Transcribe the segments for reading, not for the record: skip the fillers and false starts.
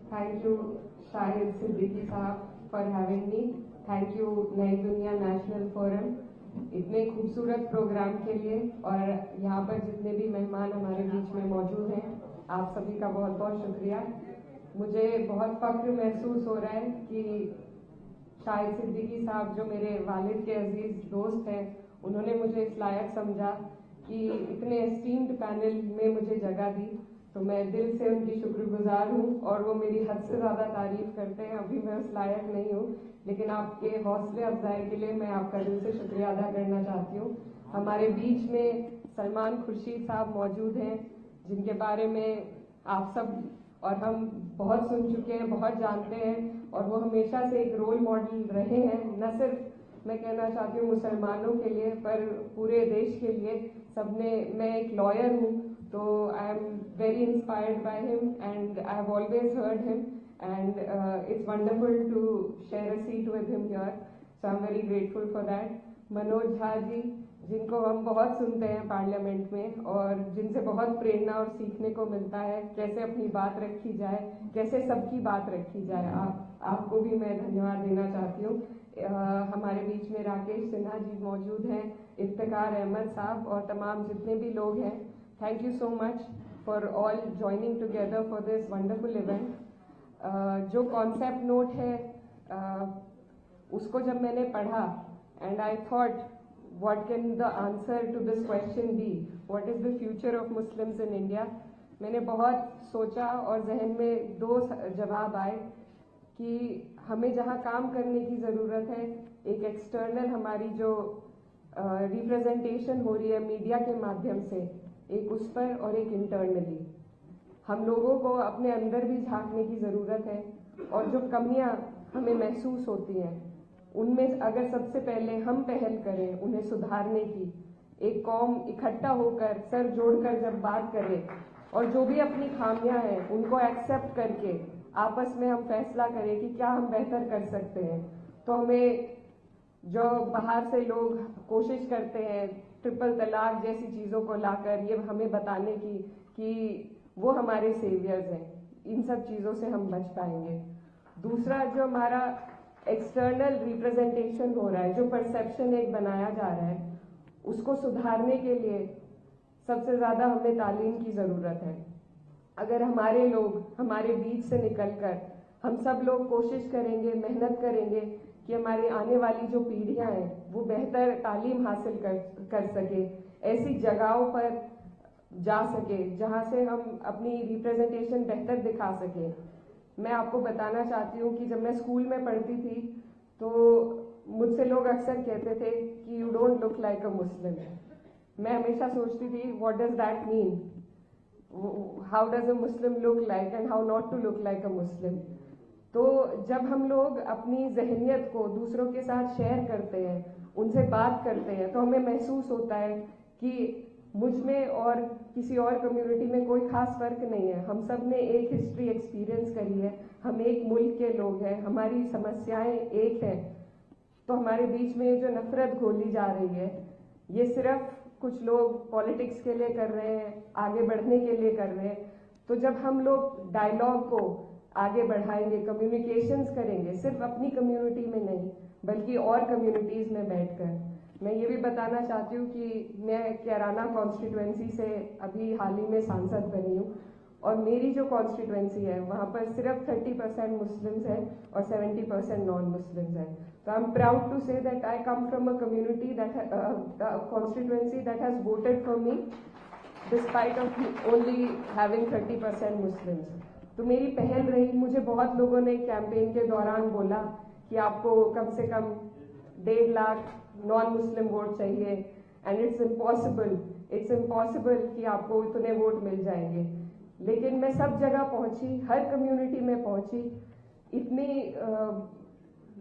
Thank you, Shahid Siddiqui साहब, for having me. Thank you, नई दुनिया नेशनल फोरम, इतने खूबसूरत प्रोग्राम के लिए, और यहाँ पर जितने भी मेहमान हमारे बीच में मौजूद हैं, आप सभी का बहुत बहुत शुक्रिया। मुझे बहुत फख्र महसूस हो रहा है कि शाहिद सिद्दीकी साहब, जो मेरे वालिद के अजीज दोस्त हैं, उन्होंने मुझे इस लायक समझा कि इतने एस्टीम्ड पैनल में मुझे जगह दी। तो मैं दिल से उनकी शुक्रगुजार हूँ, और वो मेरी हद से ज़्यादा तारीफ करते हैं। अभी मैं उस लायक नहीं हूँ, लेकिन आपके हौसले अफजाई के लिए मैं आपका दिल से शुक्रिया अदा करना चाहती हूँ। हमारे बीच में सलमान खुर्शीद साहब मौजूद हैं, जिनके बारे में आप सब और हम बहुत सुन चुके हैं, बहुत जानते हैं, और वो हमेशा से एक रोल मॉडल रहे हैं, न सिर्फ मैं कहना चाहती हूँ मुसलमानों के लिए, पर पूरे देश के लिए। सबने, मैं एक लॉयर हूँ, तो I am very inspired by him and I have always heard him, and it's wonderful to share a seat with him here, so I am very grateful for that. Manoj Jha ji, जिनको हम बहुत सुनते हैं पार्लियामेंट में, और जिनसे बहुत प्रेरणा और सीखने को मिलता है, कैसे अपनी बात रखी जाए, कैसे सबकी बात रखी जाए। आपको भी मैं धन्यवाद देना चाहती हूँ। हमारे बीच में राकेश सिन्हा जी मौजूद हैं, इफ्तिकार अहमद साहब, और तमाम जितने भी लोग हैं। Thank you so much for all joining together for this wonderful event. जो कॉन्सेप्ट नोट है, उसको जब मैंने पढ़ा, and I thought what can the answer to this question be, what is the future of Muslims in India। मैंने बहुत सोचा और जहन में दो जवाब आए कि हमें जहाँ काम करने की ज़रूरत है, एक एक्सटर्नल हमारी जो रिप्रेजेंटेशन हो रही है मीडिया के माध्यम से, एक उस पर, और एक इंटरनली हम लोगों को अपने अंदर भी झांकने की ज़रूरत है। और जो कमियाँ हमें महसूस होती हैं, उनमें अगर सबसे पहले हम पहल करें उन्हें सुधारने की, एक कौम इकट्ठा होकर सर जोड़कर जब बात करें, और जो भी अपनी खामियां हैं उनको एक्सेप्ट करके आपस में हम फैसला करें कि क्या हम बेहतर कर सकते हैं, तो हमें जो बाहर से लोग कोशिश करते हैं ट्रिपल तलाक जैसी चीज़ों को लाकर ये हमें बताने की कि वो हमारे सेवियर्स हैं, इन सब चीज़ों से हम बच पाएंगे। दूसरा, जो हमारा एक्सटर्नल रिप्रेजेंटेशन हो रहा है, जो परसेप्शन एक बनाया जा रहा है, उसको सुधारने के लिए सबसे ज़्यादा हमें तालीम की ज़रूरत है। अगर हमारे लोग हमारे बीच से निकलकर हम सब लोग कोशिश करेंगे, मेहनत करेंगे कि हमारी आने वाली जो पीढ़ियां हैं वो बेहतर तालीम हासिल कर सके, ऐसी जगहों पर जा सके जहां से हम अपनी रिप्रेजेंटेशन बेहतर दिखा सकें। मैं आपको बताना चाहती हूँ कि जब मैं स्कूल में पढ़ती थी तो मुझसे लोग अक्सर कहते थे कि you don't look like a Muslim. मैं हमेशा सोचती थी what does that mean, how does a Muslim look like and how not to look like a Muslim. तो जब हम लोग अपनी जहनियत को दूसरों के साथ शेयर करते हैं, उनसे बात करते हैं, तो हमें महसूस होता है कि मुझ में और किसी और कम्युनिटी में कोई खास फर्क नहीं है। हम सब ने एक हिस्ट्री एक्सपीरियंस करी है, हम एक मुल्क के लोग हैं, हमारी समस्याएं एक हैं। तो हमारे बीच में जो नफरत घोली जा रही है, ये सिर्फ कुछ लोग पॉलिटिक्स के लिए कर रहे हैं, आगे बढ़ने के लिए कर रहे हैं। तो जब हम लोग डायलॉग को आगे बढ़ाएंगे, कम्युनिकेशंस करेंगे, सिर्फ अपनी कम्युनिटी में नहीं बल्कि और कम्युनिटीज़ में बैठकर। मैं ये भी बताना चाहती हूँ कि मैं कैराना कॉन्स्टिट्यूएंसी से अभी हाल ही में सांसद बनी हूँ, और मेरी जो कॉन्स्टिट्यूएंसी है वहाँ पर सिर्फ 30% मुस्लिम्स हैं और 70% नॉन मुस्लिम्स हैं। तो I am proud to say that I come from a community that constituency that has voted for me despite of only having 30% Muslims. तो मेरी पहल रही, मुझे बहुत लोगों ने कैंपेन के दौरान बोला कि आपको कम से कम 1.5 लाख नॉन मुस्लिम वोट चाहिए, एंड इट्स इम्पॉसिबल कि आपको इतने वोट मिल जाएंगे। लेकिन मैं सब जगह पहुंची, हर कम्युनिटी में पहुंची, इतनी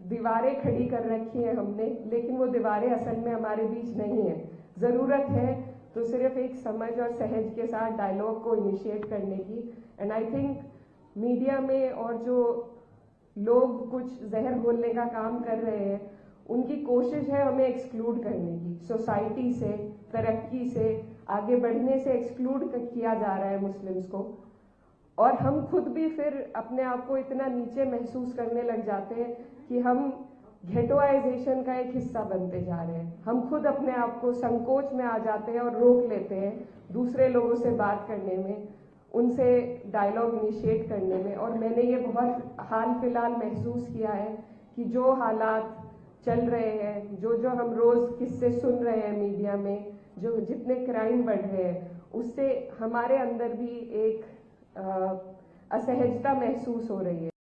दीवारें खड़ी कर रखी हैं हमने, लेकिन वो दीवारें असल में हमारे बीच नहीं है। ज़रूरत है तो सिर्फ एक समझ और सहज के साथ डायलॉग को इनिशिएट करने की। एंड आई थिंक मीडिया में और जो लोग कुछ जहर घोलने का काम कर रहे हैं, उनकी कोशिश है हमें एक्सक्लूड करने की, सोसाइटी से, तरक्की से, आगे बढ़ने से एक्सक्लूड किया जा रहा है मुस्लिम्स को। और हम खुद भी फिर अपने आप को इतना नीचे महसूस करने लग जाते हैं कि हम घेटोआइजेशन का एक हिस्सा बनते जा रहे हैं। हम खुद अपने आप को संकोच में आ जाते हैं और रोक लेते हैं दूसरे लोगों से बात करने में, उनसे डायलॉग इनिशिएट करने में। और मैंने ये बहुत हाल फिलहाल महसूस किया है कि जो हालात चल रहे हैं, जो हम रोज किस्से सुन रहे हैं मीडिया में, जो जितने क्राइम बढ़ रहे हैं, उससे हमारे अंदर भी एक असहजता महसूस हो रही है।